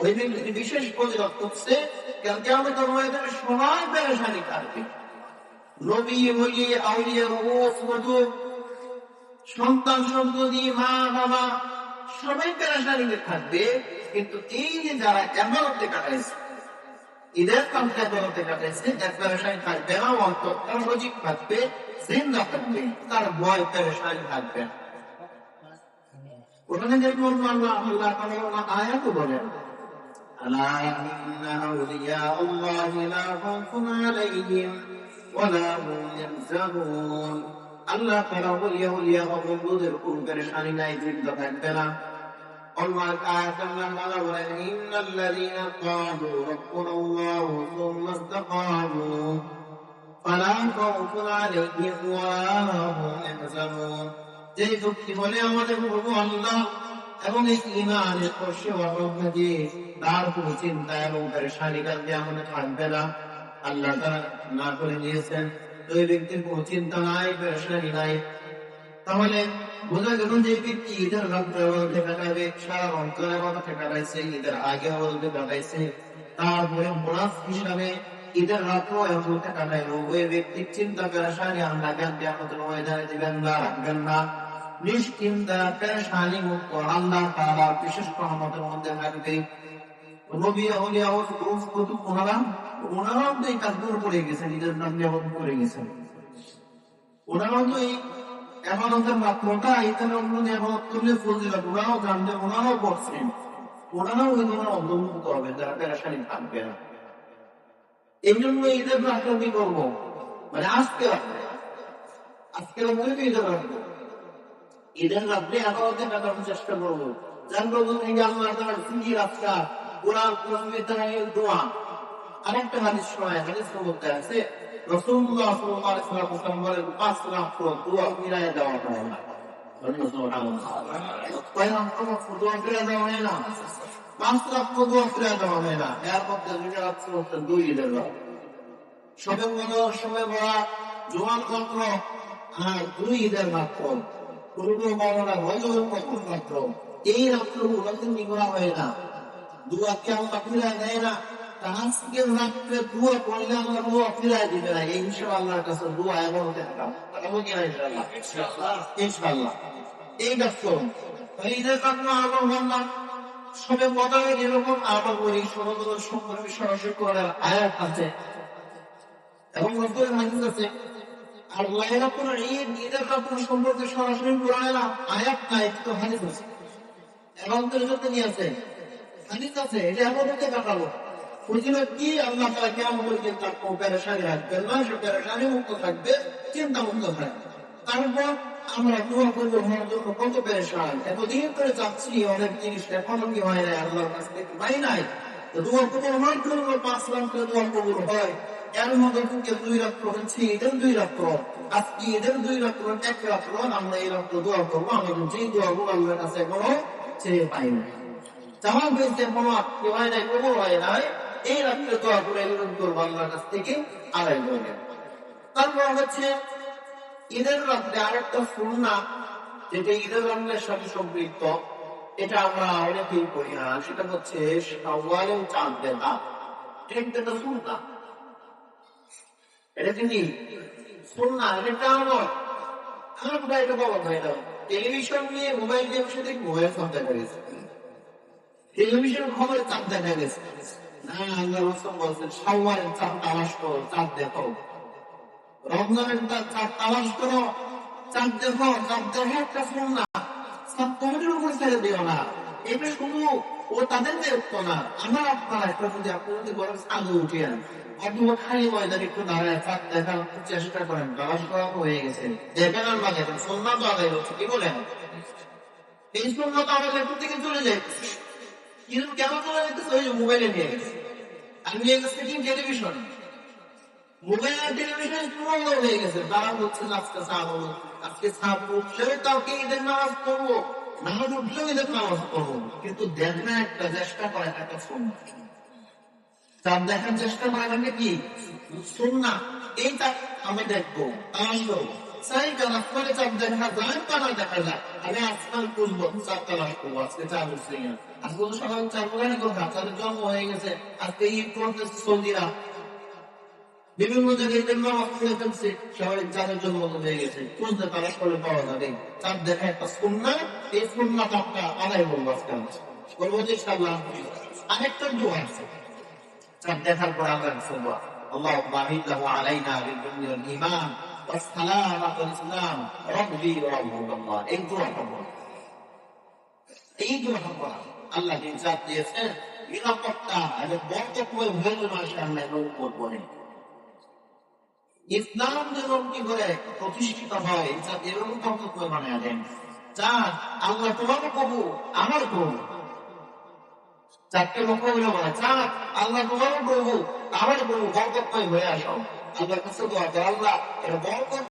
ওই ব্যক্তি বিশেষ ফজিলত হচ্ছে কিয়ামতের ময়দানে সবাই পেরেশানি কাটবে। নবী ওলি আউলিয়া রূহ মধু সন্তান সন্ততি মা বাবা সবাই পেরেশানিতে থাকবে, কিন্তু এই যে যারা ইবাদতে কাটাইছে, ঈদের কামটা ইবাদতে কাটাইছে, এর পেরেশানি থাকবে না, অন্তর সজীব থাকবে, জিন্দা থাকবে, তার ভয় পেরেশানি থাকবে। ওখানে যে বলবো আল্লাহ আয়াত বলেন, আলা ইন্না আউলিয়া আল্লাহি লা খাউফুন আলাইহিম ওয়া লা হুম ইয়াহজানুন। আল্লাহ তাআলা ওলিয়া বন্ধুদের কোন পেরেশানি নাই, চিন্তা থাকবে না। আল্লাহ তাআলা বলেন, ইন্নাল্লাযীনা ক্বালু রাব্বুনাল্লাহু সুম্মা ইসতাকামু ফালা খাউফুন আলাইহিম ওয়া লা হুম ইয়াহজানুন। যে ব্যক্তি বলে আমাদের প্রভু আল্লাহ এবং এই ঈমানের পক্ষে অবলম্বনে, তার কোনো চিন্তা এবং পেরেশানি কালকে আমাদের থাকবে না। আল্লাহ তাআলা না করে দিয়েছেন, ওই ব্যক্তির কোনো চিন্তা নাই, পেরেশানি নাই। তাহলে বোঝা গেল যে ব্যক্তি ঈদের রাত্রে বলতে কাটাবে, সারা অন্তরে মাথা কাটাইছে, ঈদের আগে বলতে কাটাইছে, তারপরে বোনাস হিসাবে ঈদের রাত্র বলতে কাটাইলো, ওই ব্যক্তির চিন্তা পেরেশানি আল্লাহ কালকে আমাদের ময়দানে দিবেন না, রাখবেন না। নিশ্চিন্তা পেরেশানি মুক্ত আল্লাহ তাআলা বিশেষ রহমতের মধ্যে থাকবে। নবী আউলিয়া ওনারাও তো এই কাজগুলো করে গেছেন, ঈদের নাম নিয়ামত করে গেছেন। ওনারাও তো এই ইবাদতের মাত্রটা এখানে অন্য নিয়ামত করলে ফজিলত ওনারাও জানতেন, ওনারাও করছেন, ওনারাও ওই ধরনের অন্তর্ভুক্ত হবে যারা পেরেশানি থাকবে না। এই জন্য ঈদের রাত্রে কি করবো, মানে আজকে মনে ঈদের রাখবো, ঈদের রাত্রে ইবাদতে কাটানোর চেষ্টা করবো। জানবো আল্লাহ তাআলার জিকির, আজকার, কোরআন, দোয়া। আরেকটা হাদিস মধ্যে আছে, রাসূলুল্লাহ সাল্লাল্লাহু আলাইহি ওয়াসাল্লাম বলেন, 5 লাখ দোয়া ফিরায় দেওয়া হয় না। দোয়া ফিরায় দেওয়া হয় না, 5 লাখ দোয়া ফিরায় দেওয়া হয় না। এর মধ্যে হচ্ছে 2 ঈদের রাত, সবে বড়, সবে বড়, জোয়ান চন্দ্র, আর 2 ঈদের রাত্র, পূর্ব মরণা রাত্র। এই রাত্রগুলো কিন্তু করা হয় না, দোয়া কে আল্লাহ ফিরায় দেয় না। আজকের রাত্রে দোয়া করলে আমরা দোয়া ফিরায় দিবে না, এই হিসেবে আল্লাহর কাছে দোয়া এবং ইনশাআল্লাহ এই কাজ করুন। ঈদের কারণে আমার বললাম সবে মজায় এরকম আবার করি, সমগ্র সম্পর্কে সরাসরি করার আয়াত আছে এবং রসুলের হাদিস আছে। আর লাইলাতুল ঈদ, ঈদের কাপড় সম্পর্কে সরাসরি কোরআনের আয়াত নাই, তো হাদিস আছে এবং তরিকতে নিয়ে আছে, হাদিস আছে। এটা আমাদেরকে কাটালো ফজিলত কি, আল্লাহ তাআলা কিয়ামতের দিন তার কোনো পেরেশানি রাখবেন না, সে পেরেশানি মুক্ত থাকবে, চিন্তা মুক্ত থাকবে। তারপর আমরা দোয়া করবো হওয়ার জন্য কত পেরেশান, এতদিন করে চাচ্ছি অনেক জিনিস, এখনো কি হয় না, আল্লাহর কাছ থেকে পাই নাই। তো দোয়া কবুল হওয়ার জন্য 5 লাখ করে দোয়া কবুল হয়। এর মধ্যে থেকে 2 রাত্র হচ্ছে ঈদের 2 রাত্র, আজকে ঈদের 2 রাত্র 1 রাত্র আমরা এই রাত্র দোয়া করবো। আমাদের যে দোয়াগুলো আল্লাহর কাছে এখনো চেয়ে পাই না, চাওয়া হয়েছে কোনো আত্মীয় হয় নাই, কবুল হয় নাই, এই রাত্রে দোয়া করে এরকম করবো আল্লাহর কাছ থেকে আদায় করবেন। তারপর হচ্ছে ঈদের রাত্রে আরেকটা সুন্নাত, যেটা ঈদের রাত্রের সাথে সম্পৃক্ত, এটা আমরা অনেকেই করি না, সেটা হচ্ছে শাওয়ালের চাঁদ দেখা। এটা সুন্নাত, এটা কিন্তু সুন্নাত, এটা আমার এটা বলা হয় না। টেলিভিশন নিয়ে মোবাইল দিয়ে বসে দেখবো, চাঁদ দেখা গেছে, টেলিভিশন খবরে চাঁদ দেখা গেছে না, আল্লাহ রাসূল বলেছেন শাওয়ালের চাঁদ তালাশ করো, চাঁদ দেখো। রমজানের চাঁদ তালাশ করো, চাঁদ দেখো, চাঁদ দেখো একটা সুন্নাত। চাঁদ তোমাদের উপর ছেড়ে দিও না, এটা শুধু ও তাদের দায়িত্ব না, আমার আপনারা একটা যদি আপনি যদি বলেন চাঁদে উঠিয়েন, অথবা খালি ময়দানে একটু দাঁড়ায় চাঁদ দেখার চেষ্টা করেন, তালাশ করা হয়ে গেছে, দেখেন আর বাকি সুন্নাত তো আদায় হচ্ছে, কি বলেন? এই সুন্নাত আমাদের থেকে চলে যায়, কিন্তু কেন চলে যেতেছে? ওই যে মোবাইলে নিয়ে গেছে, আর নিয়ে গেছে কি টেলিভিশন, মোবাইল আর টেলিভিশন বন্ধ হয়ে গেছে। তারা হচ্ছে আজকে ছাড়বো, আজকে ছাড়বো, উঠলেও কাউকে ঈদের নামাজ পড়বো, নামাজ উঠলেও ঈদের নামাজ পড়বো, কিন্তু দেখবে একটা চেষ্টা করে একটা সুন্নাত, চাঁদ দেখার চেষ্টা করে মানে কি সুন্নাত, এইটা আমি দেখবো, তালাশ করবো, চাইবেন আসমানে চাপ দেখা যায় তারা দেখা যায়, আমি আসমান তুলবো চাপ তালাশ করবো, আজকে চার হচ্ছে না। আজকে তো সকাল চার বলে কথা, তাদের জন্ম হয়ে গেছে, আজকে ঈদ করতেছে সৌদিরা, বিভিন্ন জায়গায় দেখলাম খুলে ফেলছে, সবাই চাঁদের জন্য হয়ে গেছে, খুঁজতে তালাশ করে পাওয়া যাবে। চাঁদ দেখা একটা সুন্নাহ, এই সুন্নাহটা আপনার আদায় করবো আজকে আমরা। বলবো যে ইনশাআল্লাহ। আরেকটা দোয়া আছে চাঁদ দেখার পর আমরা শুনবো, اللهم أعده علينا بالأمن والإيمان والسلامة والإسلام ربي وربك الله। এই দোয়াটা বলো, এই দোয়াটা বলা আল্লাহ নিজাত দিয়েছেন, নিরাপত্তা এবং বরকতময় হয়ে মানুষের আল্লাহ উপর বলে। ইসলাম যেমন কি করে প্রতিষ্ঠিত হয়, যাতে এরকম বরকতময় বানিয়ে দেন। চাঁদ আল্লাহ তোমারও প্রভু, আমার প্রভু। চারটে লক্ষ্য হইলে বলে, চাঁদ আল্লাহ তোমারও প্রভু, আমার প্রভু, বরকতময় হয়ে আসো। আল্লাহর কাছে দোয়া করে, আল্লাহ এটা বরকত